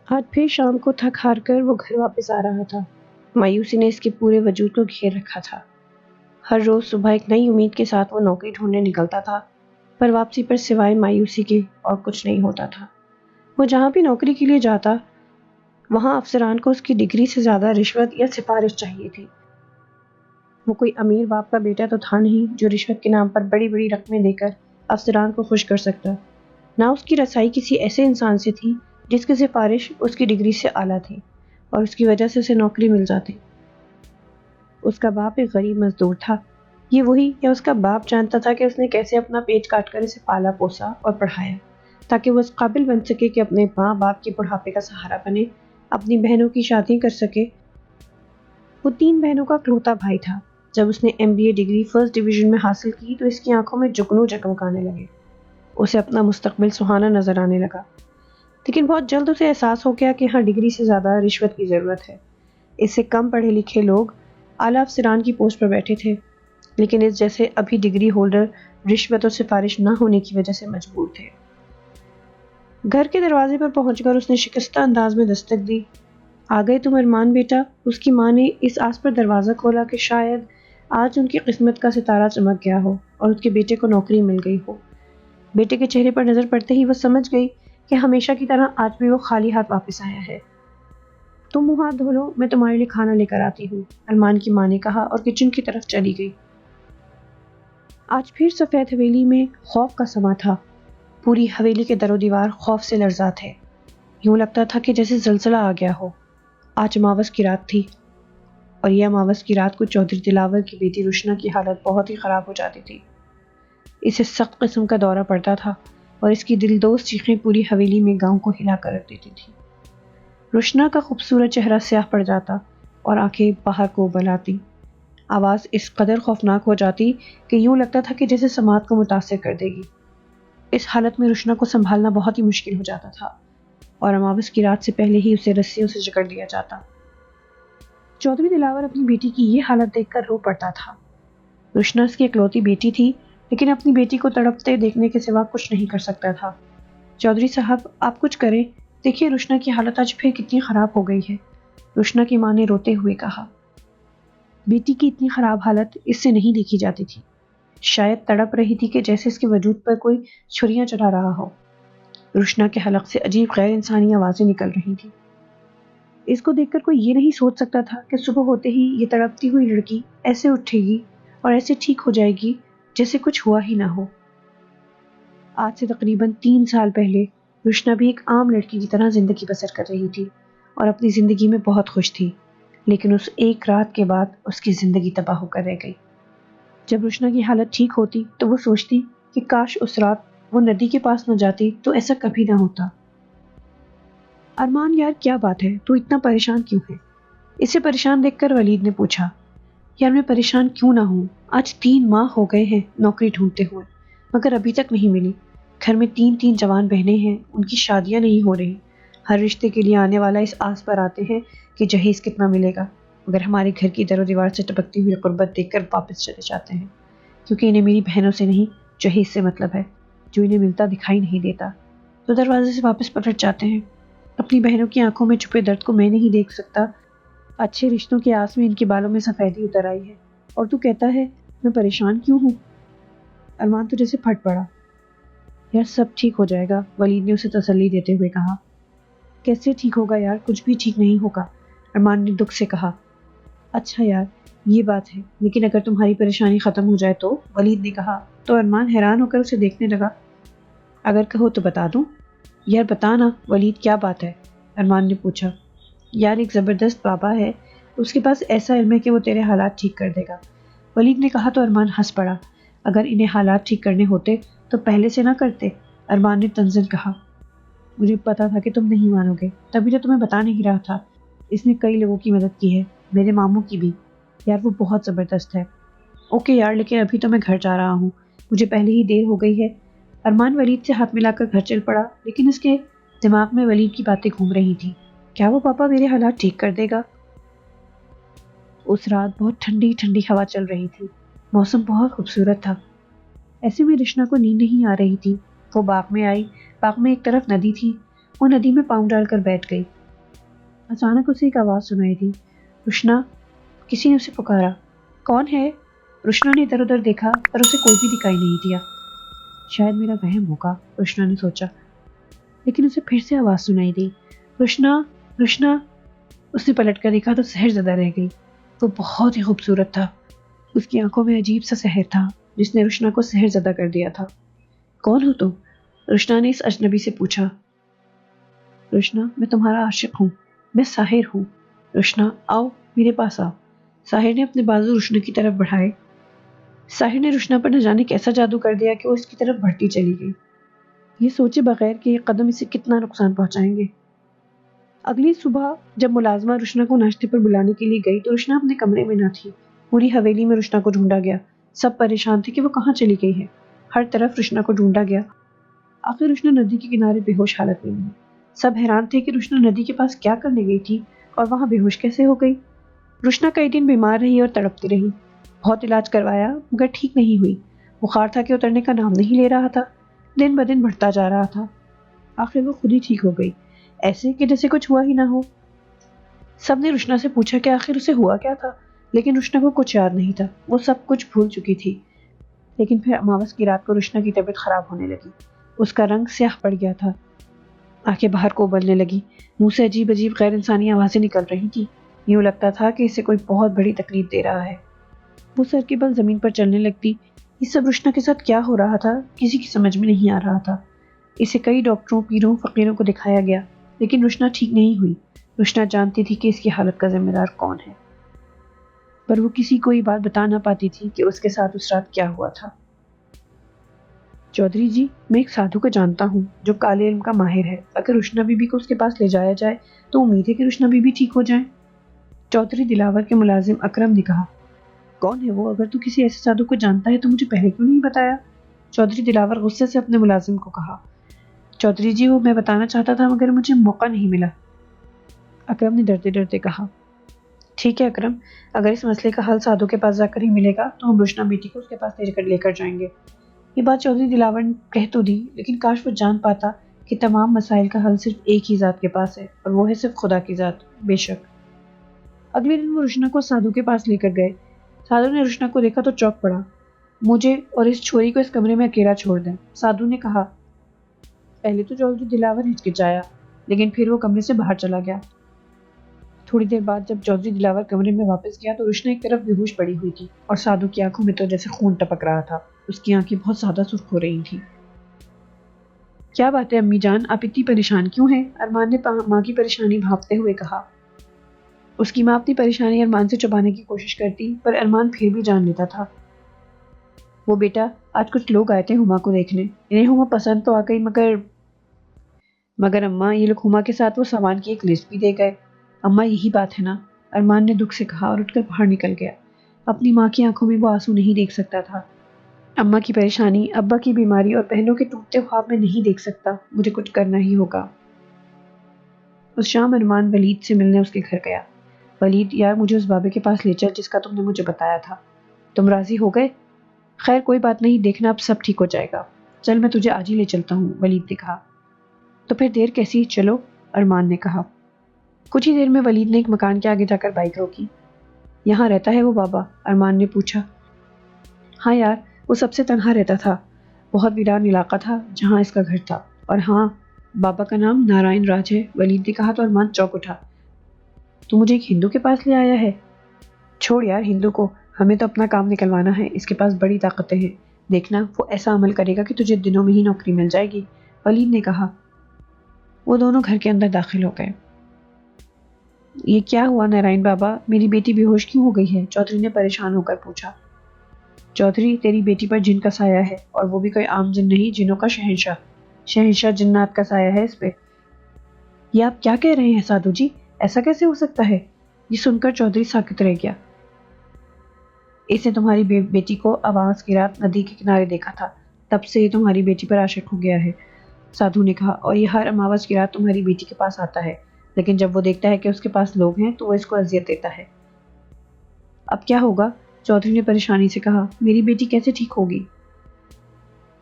آج پھر شام کو تھک ہار کر وہ گھر واپس آ رہا تھا۔ مایوسی نے اس کے پورے وجود کو گھیر رکھا تھا۔ ہر روز صبح ایک نئی امید کے ساتھ وہ نوکری ڈھونڈنے نکلتا تھا، پر واپسی پر سوائے مایوسی کے اور کچھ نہیں ہوتا تھا۔ وہ جہاں بھی نوکری کے لیے جاتا، وہاں افسران کو اس کی ڈگری سے زیادہ رشوت یا سفارش چاہیے تھی۔ وہ کوئی امیر باپ کا بیٹا تو تھا نہیں جو رشوت کے نام پر بڑی بڑی رقمیں دے کر افسران کو خوش کر سکتا۔ نہ اس کی رسائی کسی ایسے انسان سے تھی جس کی سفارش اس کی ڈگری سے اعلیٰ تھی اور اس کی وجہ سے اسے نوکری مل جاتی۔ اس کا باپ ایک غریب مزدور تھا۔ یہ وہی یا اس کا باپ جانتا تھا کہ اس نے کیسے اپنا پیٹ کاٹ کر اسے پالا پوسا اور پڑھایا تاکہ وہ اس قابل بن سکے کہ اپنے ماں باپ کے بڑھاپے کا سہارا بنے، اپنی بہنوں کی شادیاں کر سکے۔ وہ 3 بہنوں کا اکلوتا بھائی تھا۔ جب اس نے MBA ڈگری فرسٹ ڈویژن میں حاصل کی تو اس کی آنکھوں میں جگنو جگمگانے لگے۔ اسے اپنا مستقبل سہانا نظر آنے لگا، لیکن بہت جلد اسے احساس ہو گیا کہ ہاں ڈگری سے زیادہ رشوت کی ضرورت ہے۔ اس سے کم پڑھے لکھے لوگ اعلیٰ افسران کی پوسٹ پر بیٹھے تھے، لیکن اس جیسے ابھی ڈگری ہولڈر رشوت اور سفارش نہ ہونے کی وجہ سے مجبور تھے۔ گھر کے دروازے پر پہنچ کر اس نے شکستہ انداز میں دستک دی۔ آ گئے تم ارمان بیٹا؟ اس کی ماں نے اس آس پر دروازہ کھولا کہ شاید آج ان کی قسمت کا ستارہ چمک گیا ہو اور اس کے بیٹے کو نوکری مل گئی ہو۔ بیٹے کے چہرے پر نظر پڑتے ہی وہ سمجھ گئی کہ ہمیشہ کی طرح آج بھی وہ خالی ہاتھ واپس آیا ہے۔ تم منہ ہاتھ دھو لو، میں تمہارے لیے کھانا لے کر آتی ہوں، ارمان کی ماں نے کہا اور کچن کی طرف چلی گئی۔ آج پھر سفید حویلی میں خوف کا سما تھا۔ پوری حویلی کے در و دیوار خوف سے لرزاں تھے۔ یوں لگتا تھا کہ جیسے زلزلہ آ گیا ہو۔ آج اماوس کی رات تھی اور یہ اماوس کی رات کو چودھری دلاور کی بیٹی رشنا کی حالت بہت ہی خراب ہو جاتی تھی۔ اسے سخت قسم کا دورہ پڑتا تھا اور اس کی دلدوز چیخیں پوری حویلی میں گاؤں کو ہلا کر رکھ دیتی تھی۔ رشنا کا خوبصورت چہرہ سیاہ پڑ جاتا اور آنکھیں باہر کو ابل آتی۔ آواز اس قدر خوفناک ہو جاتی کہ یوں لگتا تھا کہ جیسے سماعت کو متاثر کر دے گی۔ اس حالت میں رشنا کو سنبھالنا بہت ہی مشکل ہو جاتا تھا اور اماوس کی رات سے پہلے ہی اسے رسیوں سے جکڑ لیا جاتا۔ چودھری دلاور اپنی بیٹی کی یہ حالت دیکھ کر رو پڑتا تھا۔ رشنا اس کی اکلوتی بیٹی تھی، لیکن اپنی بیٹی کو تڑپتے دیکھنے کے سوا کچھ نہیں کر سکتا تھا۔ چودھری صاحب آپ کچھ کریں، دیکھیے رشنا کی حالت آج پھر کتنی خراب ہو گئی ہے، رشنا کی ماں نے روتے ہوئے کہا۔ بیٹی کی اتنی خراب حالت اس سے نہیں دیکھی جاتی تھی۔ شاید تڑپ رہی تھی کہ جیسے اس کے وجود پر کوئی چھریاں چلا رہا ہو۔ رشنا کے حلق سے عجیب غیر انسانی آوازیں نکل رہی تھیں۔ اس کو دیکھ کر کوئی یہ نہیں سوچ سکتا تھا کہ صبح ہوتے ہی یہ تڑپتی ہوئی لڑکی ایسے اٹھے گی اور ایسے ٹھیک ہو جائے گی جیسے کچھ ہوا ہی نہ ہو۔ آج سے تقریباً 3 سال پہلے رشنا بھی ایک عام لڑکی کی طرح زندگی بسر کر رہی تھی اور اپنی زندگی میں بہت خوش تھی، لیکن اس ایک رات کے بعد اس کی زندگی تباہ ہو کر رہ گئی۔ جب رشنا کی حالت ٹھیک ہوتی تو وہ سوچتی کہ کاش اس رات وہ ندی کے پاس نہ جاتی تو ایسا کبھی نہ ہوتا۔ ارمان یار کیا بات ہے، تو اتنا پریشان کیوں ہے؟ اسے پریشان دیکھ کر ولید نے پوچھا۔ یار میں پریشان کیوں نہ ہوں، آج 3 ماہ ہو گئے ہیں نوکری ڈھونڈتے ہوئے مگر ابھی تک نہیں ملی۔ گھر میں 3 جوان بہنیں ہیں، ان کی شادیاں نہیں ہو رہی۔ ہر رشتے کے لیے آنے والا اس آس پر آتے ہیں کہ جہیز کتنا ملے گا، مگر ہمارے گھر کی در و دیوار سے ٹپکتی ہوئی قربت دیکھ کر واپس چلے جاتے ہیں، کیونکہ انہیں میری بہنوں سے نہیں جہیز سے مطلب ہے، جو انہیں ملتا دکھائی نہیں دیتا، تو دروازے سے واپس پلٹ جاتے ہیں۔ اپنی بہنوں کی آنکھوں میں چھپے درد کو میں نہیں دیکھ سکتا۔ اچھے رشتوں کی آس میں ان کے بالوں میں سفیدی اتر آئی ہے اور تو کہتا ہے میں پریشان کیوں ہوں؟ ارمان تو جیسے پھٹ پڑا۔ یار سب ٹھیک ہو جائے گا، ولید نے اسے تسلی دیتے ہوئے کہا۔ کیسے ٹھیک ہوگا یار، کچھ بھی ٹھیک نہیں ہوگا، ارمان نے دکھ سے کہا۔ اچھا یار یہ بات ہے، لیکن اگر تمہاری پریشانی ختم ہو جائے تو، ولید نے کہا تو ارمان حیران ہو کر اسے دیکھنے لگا۔ اگر کہو تو بتا دوں؟ یار بتا نا ولید، کیا بات ہے؟ ارمان نے پوچھا۔ یار ایک زبردست بابا ہے، اس کے پاس ایسا علم ہے کہ وہ تیرے حالات ٹھیک کر دے گا، ولید نے کہا تو ارمان ہنس پڑا۔ اگر انہیں حالات ٹھیک کرنے ہوتے تو پہلے سے نہ کرتے، ارمان نے تنزن کہا۔ مجھے پتا تھا کہ تم نہیں مانو گے، تبھی تو تمہیں بتا نہیں رہا تھا۔ اس نے کئی لوگوں کی مدد کی ہے، میرے ماموں کی بھی، یار وہ بہت زبردست ہے۔ اوکے یار، لیکن ابھی تو میں گھر جا رہا ہوں، مجھے پہلے ہی دیر ہو گئی ہے۔ ارمان ولید سے ہاتھ ملا کر گھر چل پڑا، لیکن اس کے دماغ میں ولید کی باتیں گھوم رہی تھیں۔ کیا وہ پاپا میرے حالات ٹھیک کر دے گا؟ اس رات بہت ٹھنڈی ٹھنڈی ہوا چل رہی تھی، موسم بہت خوبصورت تھا۔ ایسے میں رشنا کو نیند نہیں آ رہی تھی۔ وہ باغ میں آئی، باغ میں ایک طرف ندی تھی، وہ ندی میں پاؤں ڈال کر بیٹھ گئی۔ اچانک اسے ایک آواز سنائی دی، روشنا۔ کسی نے اسے پکارا۔ کون ہے؟ روشنا نے ادھر ادھر دیکھا پر اسے کوئی بھی دکھائی نہیں دیا۔ شاید میرا وہم ہوگا، روشنا نے سوچا، لیکن اسے پھر سے آواز سنائی دی، روشنا، روشنا۔ اس نے پلٹ کر دیکھا تو سحر زدہ رہ گئی۔ وہ بہت ہی خوبصورت تھا۔ اس کی آنکھوں میں عجیب سا سحر تھا جس نے روشنا کو سحر زدہ کر دیا تھا۔ کون ہو تم؟ روشنا نے اس اجنبی سے پوچھا۔ روشنا، میں تمہارا عاشق ہوں، میں ساحر ہوں۔ روشنا، آؤ میرے پاس آؤ۔ ساحر نے اپنے بازو روشنا کی طرف بڑھائے۔ ساحر نے روشنا پر نہ جانے کیسا جادو کر دیا کہ وہ اس کی طرف بڑھتی چلی گئی، یہ سوچے بغیر کہ یہ قدم اسے کتنا نقصان پہنچائیں گے۔ اگلی صبح جب ملازمہ روشنا کو ناشتے پر بلانے کے لیے گئی تو روشنا اپنے کمرے میں نہ تھی۔ پوری حویلی میں روشنا کو ڈھونڈا گیا۔ سب پریشان تھے کہ وہ کہاں چلی گئی ہے۔ ہر طرف روشنا کو ڈھونڈا گیا۔ آخر روشنا ندی کے کنارے بے ہوش حالت میں ملی۔ سب حیران تھے کہ روشنا ندی کے پاس کیا کرنے گئی تھی اور وہاں بے ہوش کیسے ہو گئی۔ روشنا کئی دن بیمار رہی اور تڑپتی رہی۔ بہت علاج کروایا مگر ٹھیک نہیں ہوئی۔ بخار تھا کہ اترنے کا نام نہیں لے رہا تھا، دن بدن بڑھتا جا رہا تھا۔ آخر وہ خود ہی ٹھیک ہو گئی، ایسے کہ جیسے کچھ ہوا ہی نہ ہو۔ سب نے روشنا سے پوچھا کہ آخر اسے ہوا کیا تھا، لیکن روشنا کو کچھ یاد نہیں تھا، وہ سب کچھ بھول چکی تھی۔ لیکن پھر اماوس کی رات کو روشنا کی طبیعت خراب ہونے لگی۔ اس کا رنگ سیاہ پڑ گیا تھا، آنکھیں باہر کو ابلنے لگی، منہ سے عجیب عجیب غیر انسانی آوازیں نکل رہی تھی۔ یوں لگتا تھا کہ اسے کوئی بہت بڑی تکلیف دے رہا ہے۔ وہ سر کے بل زمین پر چلنے لگتی۔ یہ سب روشنا کے ساتھ کیا ہو رہا تھا کسی کی سمجھ میں نہیں آ رہا تھا۔ اسے کئی ڈاکٹروں، پیروں، فقیروں کو دکھایا گیا، لیکن روشنا ٹھیک نہیں ہوئی۔ روشنا جانتی تھی کہ اس کی حالت کا ذمہ دار کون ہے، پر وہ کسی کو یہ بات بتا نہ پاتی تھی کہ اس کے ساتھ اس رات کیا ہوا تھا۔ چودھری جی، میں ایک سادھو کو جانتا ہوں جو کالے علم کا ماہر ہے۔ اگر روشنا بی بی کو اس کے پاس لے جایا جائے تو امید ہے کہ روشنا بی بی ٹھیک ہو جائیں۔ چودھری دلاور کے ملازم اکرم نے کہا۔ کون ہے وہ؟ اگر تو کسی ایسے سادھو کو جانتا ہے تو مجھے پہلے کیوں نہیں بتایا؟ چودھری دلاور غصے سے اپنے ملازم کو کہا۔ چودھری جی، وہ میں بتانا چاہتا تھا مگر مجھے موقع نہیں ملا، اکرم نے ڈرتے ڈرتے کہا۔ ٹھیک ہے اکرم، اگر اس مسئلے کا حل سادھو کے پاس جا کر ہی ملے گا تو ہم روشنا بیٹی کو اس کے پاس لے کر جائیں گے۔ یہ بات چودھری دلاور نے کہہ تو دی، لیکن کاش وہ جان پاتا کہ تمام مسائل کا حل صرف ایک ہی ذات کے پاس ہے، اور وہ ہے صرف خدا کی ذات۔ بے شک۔ اگلے دن وہ روشنا کو سادھو کے پاس لے کر گئے۔ سادھو نے روشنا کو دیکھا تو چونک پڑا۔ مجھے اور اس چھوری کو اس کمرے میں اکیلا چھوڑ دیں، سادھو نے کہا۔ پہلے تو چودھری دلاور ہچکچایا، لیکن پھر وہ کمرے سے باہر چلا گیا۔ تھوڑی دیر بعد جب چودھری دلاور کمرے میں واپس گیا تو روشنا ایک طرف بے ہوش پڑی ہوئی تھی، اور سادھو کی آنکھوں میں تو جیسے خون ٹپک رہا تھا۔ اس کی آنکھیں بہت زیادہ سرخ ہو رہی تھیں۔ کیا بات ہے امی جان، آپ اتنی پریشان کیوں ہیں؟ ارمان نے ماں کی پریشانی بھانپتے ہوئے کہا۔ اس کی ماں اپنی پریشانی ارمان سے چھپانے کی کوشش کرتی، پر ارمان پھر بھی جان لیتا تھا۔ وہ بیٹا، آج کچھ لوگ آئے تھے ہما کو دیکھنے، انہیں ہما پسند تو آ گئی، مگر اماں، یہ لوگ ہما کے ساتھ وہ سامان کی ایک لسٹ بھی دے گئے۔ اماں، یہی بات ہے نا، ارمان نے دکھ سے کہا اور اٹھ کر باہر نکل گیا۔ اپنی ماں کی آنکھوں میں وہ آنسو نہیں دیکھ سکتا تھا۔ اماں کی پریشانی، ابا کی بیماری اور بہنوں کے ٹوٹتے خواب میں نہیں دیکھ سکتا، مجھے کچھ کرنا ہی ہوگا۔ اس شام ارمان ولید سے ملنے اس کے گھر گیا۔ ولید یار، مجھے اس بابے کے پاس لے چل جس کا تم نے مجھے بتایا تھا۔ تم راضی ہو گئے؟ خیر کوئی بات نہیں، دیکھنا اب سب ٹھیک ہو جائے گا۔ چل میں تجھے آج ہی لے چلتا ہوں، ولید نے کہا۔ تو پھر دیر کیسی، چلو، ارمان نے کہا۔ کچھ ہی دیر میں ولید نے ایک مکان کے آگے جا کر بائک روکی۔ یہاں رہتا ہے وہ بابا؟ ارمان نے پوچھا۔ ہاں یار، وہ سب سے تنہا رہتا تھا، بہت ویران علاقہ تھا جہاں اس کا گھر تھا، اور ہاں، بابا کا نام نارائن راج ہے، ولید نے کہا تو ارمان چونک اٹھا۔ تو مجھے ایک ہندو کے پاس لے آیا ہے؟ چھوڑ یار ہندو کو، ہمیں تو اپنا کام نکلوانا ہے، اس کے پاس بڑی طاقتیں ہیں، دیکھنا وہ ایسا عمل کرے گا کہ تجھے دنوں میں ہی نوکری مل جائے گی، ولید نے کہا۔ وہ دونوں گھر کے اندر داخل ہو گئے۔ یہ کیا ہوا نارائن بابا، میری بیٹی بے ہوش کیوں ہو گئی ہے؟ چودھری نے پریشان ہو کر پوچھا۔ چودھری، تیری بیٹی پر جن کا سایہ ہے، اور وہ بھی کوئی عام جن نہیں، جنوں کا شہنشاہ جنات کا سایہ ہے اس پہ۔ یہ آپ کیا کہہ رہے ہیں سادھو جی، ایسا کیسے ہو سکتا ہے؟ یہ سن کر چودھری ساکت رہ گیا۔ اس نے تمہاری بیٹی کو اماوس کی رات ندی کے کنارے دیکھا تھا، تب سے یہ تمہاری بیٹی پر عاشق ہو گیا ہے، سادھو نے کہا، اور یہ ہر اماوس کی رات تمہاری بیٹی کے پاس آتا ہے، لیکن جب وہ دیکھتا ہے کہ اس کے پاس لوگ ہیں تو وہ اس کو اذیت دیتا ہے۔ اب کیا ہوگا؟ چودھری نے پریشانی سے کہا۔ میری بیٹی کیسے ٹھیک ہوگی؟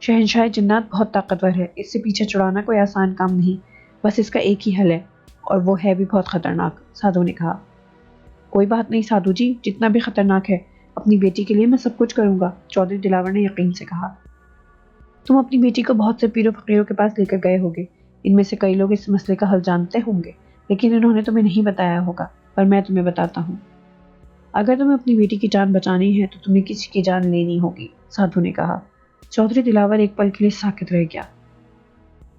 شہنشاہ جنات بہت طاقتور ہے، اس سے پیچھا چھڑانا کوئی آسان کام نہیں، بس اس کا ایک ہی حل ہے، اور وہ ہے بھی بہت خطرناک، سادھو نے کہا۔ کوئی بات نہیں سادھو جی، جتنا بھی خطرناک ہے اپنی بیٹی کے لیے میں سب کچھ کروں گا، چودھری دلاور نے یقین سے کہا۔ تم اپنی بیٹی کو بہت سے پیروں فقیروں کے پاس لے کر گئے ہوگے، ان میں سے کئی لوگ اس مسئلے کا حل جانتے ہوں گے، لیکن انہوں نے تمہیں نہیں بتایا ہوگا، پر میں تمہیں بتاتا ہوں۔ اگر تمہیں اپنی بیٹی کی جان بچانی ہے تو تمہیں کسی کی جان لینی ہوگی، سادھو نے کہا۔ چودھری دلاور ایک پل کے لیے ساکت رہ گیا۔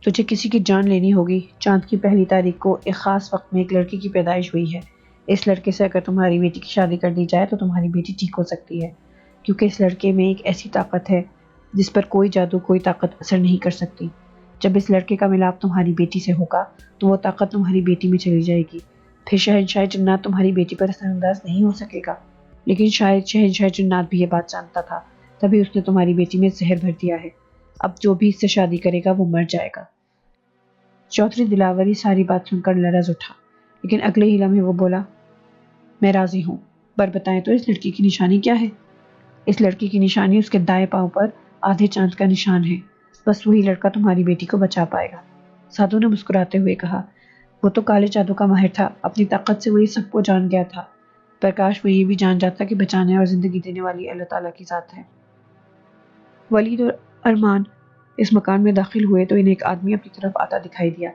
تجھے کسی کی جان لینی ہوگی؟ چاند کی پہلی تاریخ کو ایک خاص وقت میں ایک لڑکی کی پیدائش ہوئی ہے۔ اس لڑکے سے اگر تمہاری بیٹی کی شادی کر دی جائے تو تمہاری بیٹی ٹھیک ہو سکتی ہے، کیونکہ اس لڑکے میں ایک ایسی طاقت ہے جس پر کوئی جادو، کوئی طاقت اثر نہیں کر سکتی۔ جب اس لڑکے کا ملاپ تمہاری بیٹی سے ہوگا تو وہ طاقت تمہاری بیٹی میں چلی جائے گی، پھر شہنشاہ جنات تمہاری بیٹی پر اثر انداز نہیں ہو سکے گا۔ لیکن شاید شہنشاہ جنات بھی یہ بات جانتا تھا، تبھی اس نے تمہاری بیٹی میں زہر بھر دیا ہے۔ اب جو بھی اس سے شادی کرے گا وہ مر جائے گا۔ چودھری دلاور ساری بات سن کر لرز اٹھا، لیکن اگلے ہی لمحے وہ بولا، میں راضی ہوں، پر بتائیں تو اس لڑکی کی نشانی کیا ہے؟ اس لڑکی کی نشانی اس کے دائیں پاؤں پر آدھے چاند کا نشان ہے، بس وہی لڑکا تمہاری بیٹی کو بچا پائے گا، سادھو نے مسکراتے ہوئے کہا۔ وہ تو کالے جادو کا ماہر تھا، اپنی طاقت سے وہ یہ سب کو جان گیا تھا، پر کاش وہ یہ بھی جان جاتا کہ بچانے اور زندگی دینے والی اللہ تعالیٰ کی ذات ہے۔ ولید اور ارمان اس مکان میں داخل ہوئے تو انہیں ایک آدمی اپنی طرف آتا دکھائی دیا۔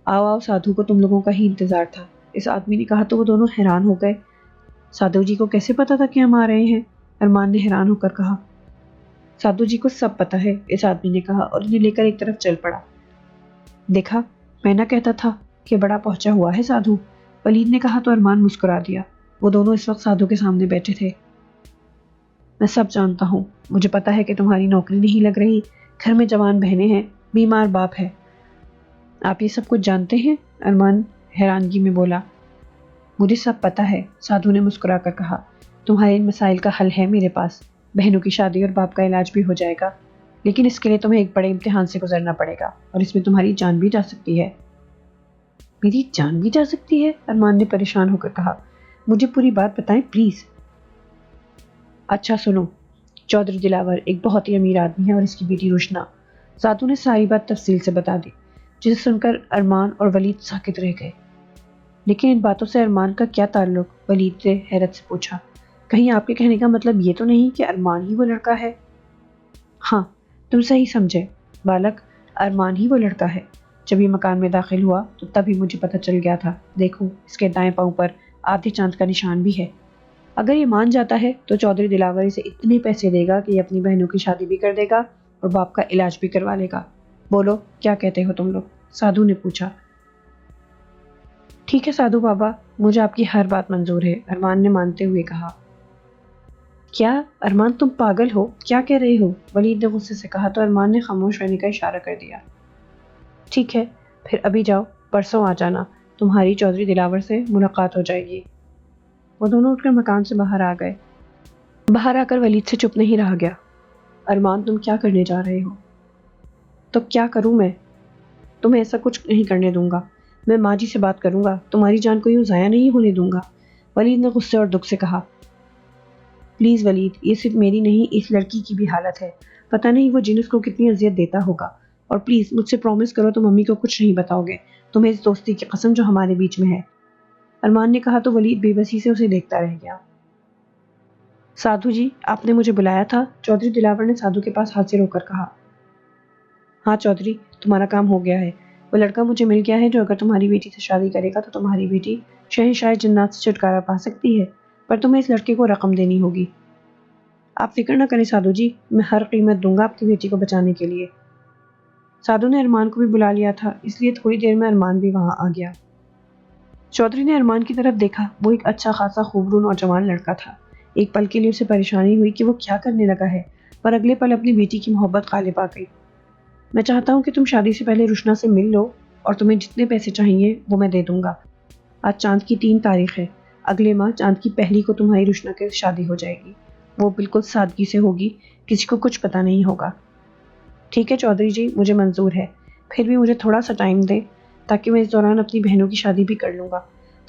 آؤ آؤ سادھو کو تم لوگوں کا ہی انتظار تھا، اس آدمی نے کہا تو وہ دونوں حیران ہو گئے۔ سادھو جی کو کیسے پتا تھا کہ ہم آ رہے ہیں؟ ارمان نے حیران ہو کر کہا۔ سادھو جی کو سب پتا ہے، اس آدمی نے کہا اور انہیں لے کر ایک طرف چل پڑا۔ دیکھا، میں نہ کہتا تھا کہ بڑا پہنچا ہوا ہے سادھو، ولید نے کہا تو ارمان مسکرا دیا۔ وہ دونوں اس وقت سادھو کے سامنے بیٹھے تھے۔ میں سب جانتا ہوں، مجھے پتا ہے کہ تمہاری نوکری نہیں لگ رہی، گھر میں جوان بہنیں ہیں، بیمار باپ ہے۔ آپ یہ سب کچھ جانتے ہیں؟ ارمان حیرانگی میں بولا۔ مجھے سب پتا ہے، سادھو نے مسکرا کر کہا۔ تمہارے ان مسائل کا حل ہے میرے پاس، بہنوں کی شادی اور باپ کا علاج بھی ہو جائے گا، لیکن اس کے لیے تمہیں ایک بڑے امتحان سے گزرنا پڑے گا اور اس میں تمہاری جان بھی جا سکتی ہے۔ میری جان بھی جا سکتی ہے؟ ارمان نے پریشان ہو کر کہا۔ مجھے پوری بات بتائیں پلیز۔ اچھا سنو، چودھری دلاور ایک بہت ہی امیر آدمی ہے اور اس کی بیٹی روشنا۔ سادھو نے ساری بات تفصیل سے بتا دی، جسے سن کر ارمان اور ولید ساکت رہ گئے۔ لیکن ان باتوں سے ارمان کا کیا تعلق؟ ولید سے حیرت سے پوچھا۔ کہیں آپ کے کہنے کا مطلب یہ تو نہیں کہ ارمان ہی وہ لڑکا ہے؟ ہاں، تم صحیح سمجھے بالک، ارمان ہی وہ لڑکا ہے۔ جب یہ مکان میں داخل ہوا تو تبھی مجھے پتہ چل گیا تھا، دیکھو اس کے دائیں پاؤں پر آدھے چاند کا نشان بھی ہے۔ اگر یہ مان جاتا ہے تو چودھری دلاور اسے اتنے پیسے دے گا کہ یہ اپنی بہنوں کی شادی بھی کر دے گا اور باپ کا علاج بھی کروا لے گا۔ بولو کیا کہتے ہو تم لوگ؟ سادھو نے پوچھا۔ ٹھیک ہے سادھو بابا، مجھے آپ کی ہر بات منظور ہے، ارمان نے مانتے ہوئے کہا۔ کیا ارمان تم پاگل ہو؟ کیا کہہ رہے ہو؟ ولید نے غصے سے کہا تو ارمان نے خاموش رہنے کا اشارہ کر دیا۔ ٹھیک ہے، پھر ابھی جاؤ، پرسوں آ جانا، تمہاری چودھری دلاور سے ملاقات ہو جائے گی۔ وہ دونوں اٹھ کر مکان سے باہر آ گئے۔ باہر آ کر ولید سے چپ نہیں رہا گیا۔ ارمان تم کیا کرنے جا رہے ہو؟ تو کیا کروں میں؟ تمہیں ایسا کچھ نہیں کرنے دوں گا، میں ماں جی سے بات کروں گا، تمہاری جان کو یوں ضائع نہیں ہونے دوں گا، ولید نے غصے اور دکھ سے کہا۔ پلیز ولید، یہ صرف میری نہیں اس لڑکی کی بھی حالت ہے، پتہ نہیں وہ جن اس کو کتنی اذیت دیتا ہوگا، اور پلیز مجھ سے پرومس کرو تم امی کو کچھ نہیں بتاؤ گے، تمہیں اس دوستی کی قسم جو ہمارے بیچ میں ہے۔ ارمان نے کہا تو ولید بے بسی سے اسے دیکھتا رہ گیا۔ سادھو جی، آپ نے مجھے بلایا تھا؟ چودھری دلاور نے سادھو کے پاس حاضر ہو کر کہا۔ ہاں چودھری، تمہارا کام ہو گیا ہے، وہ لڑکا مجھے مل گیا ہے جو اگر تمہاری بیٹی سے شادی کرے گا تو تمہاری بیٹی شہنشاہ جنات سے چھٹکارا پا سکتی ہے، پر تمہیں اس لڑکے کو رقم دینی ہوگی۔ آپ فکر نہ کریں سادھو جی، میں ہر قیمت دوں گا آپ کی بیٹی کو بچانے کے لیے۔ سادھو نے ارمان کو بھی بلا لیا تھا، اس لیے تھوڑی دیر میں ارمان بھی وہاں آ گیا۔ چودھری نے ارمان کی طرف دیکھا، وہ ایک اچھا خاصا خوبرو نوجوان لڑکا تھا۔ ایک پل کے لیے اسے پریشانی ہوئی کہ وہ کیا کرنے لگا ہے، پر اگلے پل اپنی بیٹی کی محبت غالب آ گئی۔ میں چاہتا ہوں کہ تم شادی سے پہلے روشنا سے مل لو اور تمہیں جتنے پیسے چاہیے وہ میں دے دوں گا۔ آج چاند کی 3 تاریخ ہے، اگلے ماہ چاند کی پہلی کو تمہاری روشنا کے شادی ہو جائے گی، وہ بالکل سادگی سے ہوگی، کسی کو کچھ پتا نہیں ہوگا۔ ٹھیک ہے چودھری جی، مجھے منظور ہے، پھر بھی مجھے تھوڑا سا ٹائم دیں تاکہ میں اس دوران اپنی بہنوں کی شادی بھی کر لوں گا،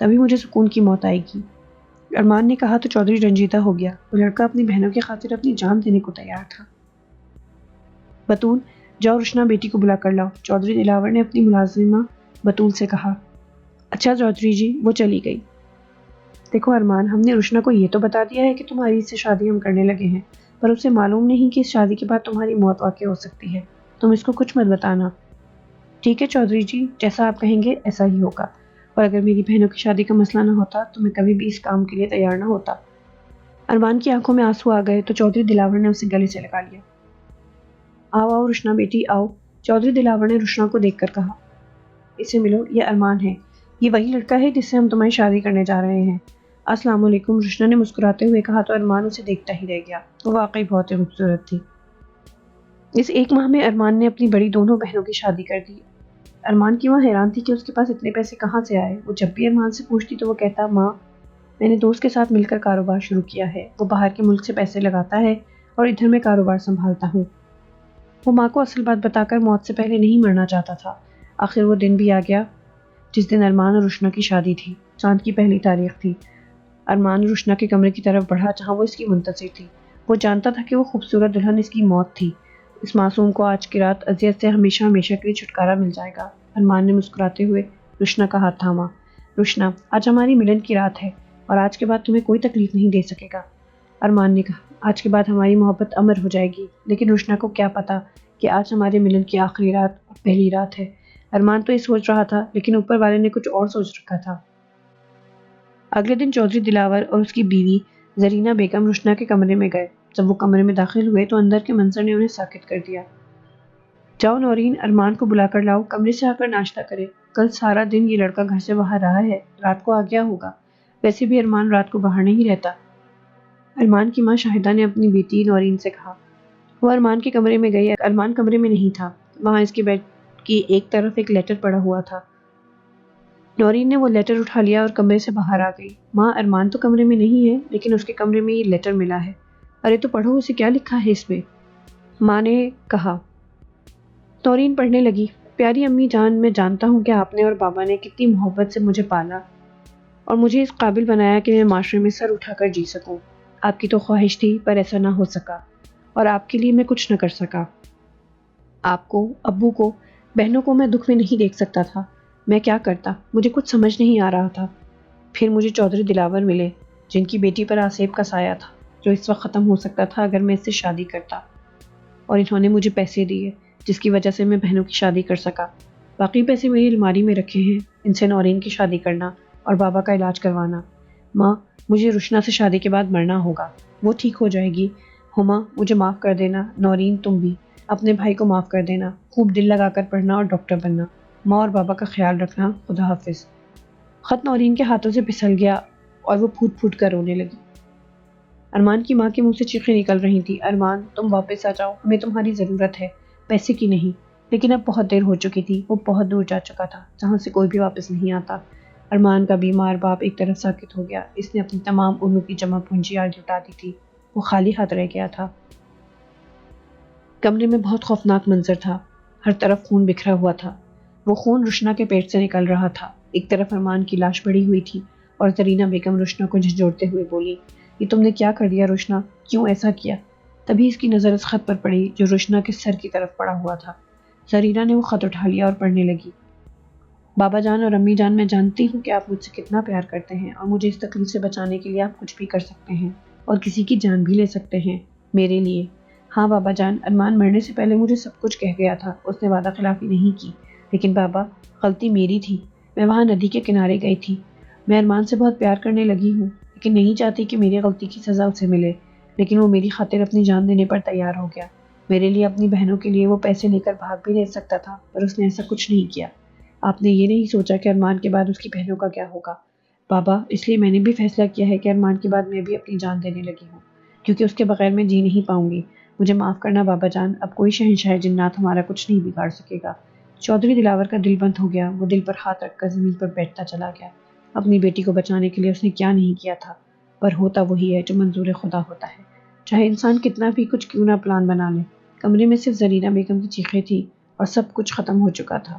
تبھی مجھے سکون کی موت آئے گی۔ ارمان نے کہا تو چودھری رنجیدہ ہو گیا، وہ لڑکا اپنی بہنوں کی خاطر اپنی جان دینے کو تیار تھا۔ بتول، جاؤ روشنا بیٹی کو بلا کر لاؤ، چودھری دلاور نے اپنی ملازمہ بطول سے کہا۔ اچھا چودھری جی، وہ چلی گئی۔ دیکھو ارمان، ہم نے روشنا کو یہ تو بتا دیا ہے کہ تمہاری اس سے شادی ہم کرنے لگے ہیں، پر اسے معلوم نہیں کہ اس شادی کے بعد تمہاری موت واقع ہو سکتی ہے۔ تم اس کو کچھ مت بتانا۔ ٹھیک ہے چودھری جی، جیسا آپ کہیں گے ایسا ہی ہوگا، اور اگر میری بہنوں کی شادی کا مسئلہ نہ ہوتا تو میں کبھی بھی اس کام کے لیے تیار نہ ہوتا۔ ارمان کی آنکھوں میں آنسو آ گئے تو چودھری دلاور نے اسے گلے سے لگا لیا۔ آؤ آؤ روشنا بیٹی آؤ، چودھری دلاور نے روشنا کو دیکھ کر کہا۔ اسے ملو، یہ ارمان ہے، یہ وہی لڑکا ہے جس سے ہم تمہاری شادی کرنے جا رہے ہیں۔ السلام علیکم، روشنا نے مسکراتے ہوئے کہا تو ارمان اسے دیکھتا ہی رہ گیا۔ وہ واقعی بہت ہی خوبصورت تھی۔ اس ایک ماہ میں ارمان نے اپنی بڑی دونوں بہنوں کی شادی کر دی۔ ارمان کی ماں حیران تھی کہ اس کے پاس اتنے پیسے کہاں سے آئے۔ وہ جب بھی ارمان سے پوچھتی تو وہ کہتا، ماں میں نے دوست کے ساتھ مل کر کاروبار شروع کیا ہے، وہ باہر کے ملک سے پیسے لگاتا ہے اور ادھر میں کاروبار سنبھالتا ہوں۔ وہ ماں کو اصل بات بتا کر موت سے پہلے نہیں مرنا چاہتا تھا۔ آخر وہ دن بھی آ گیا جس دن ارمان اور روشنا کی شادی تھی۔ چاند کی پہلی تاریخ تھی۔ ارمان روشنا کے کمرے کی طرف بڑھا جہاں وہ اس کی منتظر تھی۔ وہ جانتا تھا کہ وہ خوبصورت دلہن اس کی موت تھی۔ اس معصوم کو آج کی رات اذیت سے ہمیشہ ہمیشہ کے لیے چھٹکارا مل جائے گا۔ ارمان نے مسکراتے ہوئے روشنا کا ہاتھ تھاما۔ روشنا، آج ہماری ملن کی رات ہے اور آج کے بعد تمہیں کوئی تکلیف نہیں دے سکے گا۔ ارمان نے کہا، آج کے بعد ہماری محبت امر ہو جائے گی، لیکن روشنا کو کیا پتا کہ آج ہمارے ملن کی آخری رات اور پہلی رات ہے۔ ارمان تو یہ سوچ رہا تھا، لیکن اوپر والے نے کچھ اور سوچ رکھا تھا۔ اگلے دن چودھری دلاور اور اس کی بیوی زرینہ بیگم روشنا کے کمرے میں گئے۔ جب وہ کمرے میں داخل ہوئے تو اندر کے منظر نے انہیں ساکت کر دیا۔ جاؤ نورین، ارمان کو بلا کر لاؤ، کمرے سے آ کر ناشتہ کرے۔ کل سارا دن یہ لڑکا گھر سے باہر رہا ہے، رات کو آ گیا ہوگا۔ ویسے بھی ارمان رات کو باہر نہیں رہتا۔ ارمان کی ماں شاہدہ نے اپنی بیٹی نورین سے کہا۔ وہ ارمان کے کمرے میں گئی۔ ارمان کمرے میں نہیں تھا۔ وہاں اس کے بیڈ کی ایک طرف ایک لیٹر پڑا ہوا تھا۔ نورین نے وہ لیٹر اٹھا لیا اور کمرے سے باہر آ گئی۔ ماں، ارمان تو کمرے میں نہیں ہے، لیکن اس کے کمرے میں یہ لیٹر ملا ہے۔ ارے تو پڑھو، اسے کیا لکھا ہے اس میں؟ ماں نے کہا۔ نورین پڑھنے لگی۔ پیاری امی جان، میں جانتا ہوں کہ آپ نے اور بابا نے کتنی محبت سے مجھے پالا اور مجھے اس قابل بنایا کہ میں معاشرے میں سر اٹھا کر جی سکوں۔ آپ کی تو خواہش تھی، پر ایسا نہ ہو سکا اور آپ کے لیے میں کچھ نہ کر سکا۔ آپ کو، ابو کو، بہنوں کو میں دکھ میں نہیں دیکھ سکتا تھا۔ میں کیا کرتا، مجھے کچھ سمجھ نہیں آ رہا تھا۔ پھر مجھے چودھری دلاور ملے، جن کی بیٹی پر آصیب کا سایہ تھا، جو اس وقت ختم ہو سکتا تھا اگر میں اس سے شادی کرتا، اور انہوں نے مجھے پیسے دیے جس کی وجہ سے میں بہنوں کی شادی کر سکا۔ باقی پیسے میری الماری میں رکھے ہیں، ان سے نورین کی شادی کرنا اور بابا کا علاج کروانا۔ ماں، مجھے روشنا سے شادی کے بعد مرنا ہوگا، وہ ٹھیک ہو جائے گی۔ ہما، مجھے معاف کر دینا۔ نورین، تم بھی اپنے بھائی کو معاف کر دینا، خوب دل لگا کر پڑھنا اور ڈاکٹر بننا۔ ماں اور بابا کا خیال رکھنا، خدا حافظ۔ خط نورین کے ہاتھوں سے پھسل گیا اور وہ پھوٹ پھوٹ کر رونے لگی۔ ارمان کی ماں کے منہ سے چیخیں نکل رہی تھی۔ ارمان، تم واپس آ جاؤ، ہمیں تمہاری ضرورت ہے، پیسے کی نہیں۔ لیکن اب بہت دیر ہو چکی تھی، وہ بہت دور جا چکا تھا جہاں سے کوئی بھی واپس نہیں آتا۔ ارمان کا بیمار باپ ایک طرف ساکت ہو گیا۔ اس نے اپنی تمام علوم کی جمع پونجی آج لٹا دی تھی۔ وہ خالی ہاتھ رہ گیا تھا۔ کمرے میں بہت خوفناک منظر تھا۔ ہر طرف خون بکھرا ہوا تھا۔ وہ خون روشنا کے پیٹ سے نکل رہا تھا۔ ایک طرف ارمان کی لاش پڑی ہوئی تھی اور زرینہ بیگم روشنا کو جھنجھوڑتے ہوئے بولی، یہ تم نے کیا کر دیا روشنا، کیوں ایسا کیا؟ تبھی اس کی نظر اس خط پر پڑی جو روشنا کے سر کی طرف پڑا ہوا تھا۔ زرینہ نے وہ خط اٹھا لیا اور پڑھنے لگی۔ بابا جان اور امی جان، میں جانتی ہوں کہ آپ مجھ سے کتنا پیار کرتے ہیں اور مجھے اس تکلیف سے بچانے کے لیے آپ کچھ بھی کر سکتے ہیں اور کسی کی جان بھی لے سکتے ہیں میرے لیے۔ ہاں بابا جان، ارمان مرنے سے پہلے مجھے سب کچھ کہہ گیا تھا، اس نے وعدہ خلافی نہیں کی۔ لیکن بابا، غلطی میری تھی، میں وہاں ندی کے کنارے گئی تھی۔ میں ارمان سے بہت پیار کرنے لگی ہوں، لیکن نہیں چاہتی کہ میری غلطی کی سزا اسے ملے۔ لیکن وہ میری خاطر اپنی جان دینے پر تیار ہو گیا۔ میرے لیے، اپنی بہنوں کے لیے وہ پیسے لے کر بھاگ بھی لے سکتا تھا، پر اس نے ایسا کچھ نہیں کیا۔ آپ نے یہ نہیں سوچا کہ ارمان کے بعد اس کی بہنوں کا کیا ہوگا؟ بابا، اس لیے میں نے بھی فیصلہ کیا ہے کہ ارمان کے بعد میں بھی اپنی جان دینے لگی ہوں، کیونکہ اس کے بغیر میں جی نہیں پاؤں گی۔ مجھے معاف کرنا بابا جان، اب کوئی شہنشاہ جنات ہمارا کچھ نہیں بگاڑ سکے گا۔ چودھری دلاور کا دل بند ہو گیا۔ وہ دل پر ہاتھ رکھ کر زمین پر بیٹھتا چلا گیا۔ اپنی بیٹی کو بچانے کے لیے اس نے کیا نہیں کیا تھا، پر ہوتا وہی ہے جو منظور خدا ہوتا ہے، چاہے انسان کتنا بھی کچھ کیوں نہ پلان بنا لے۔ کمرے میں صرف زرینہ بیگم کی چیخیں تھیں اور سب کچھ ختم ہو چکا تھا۔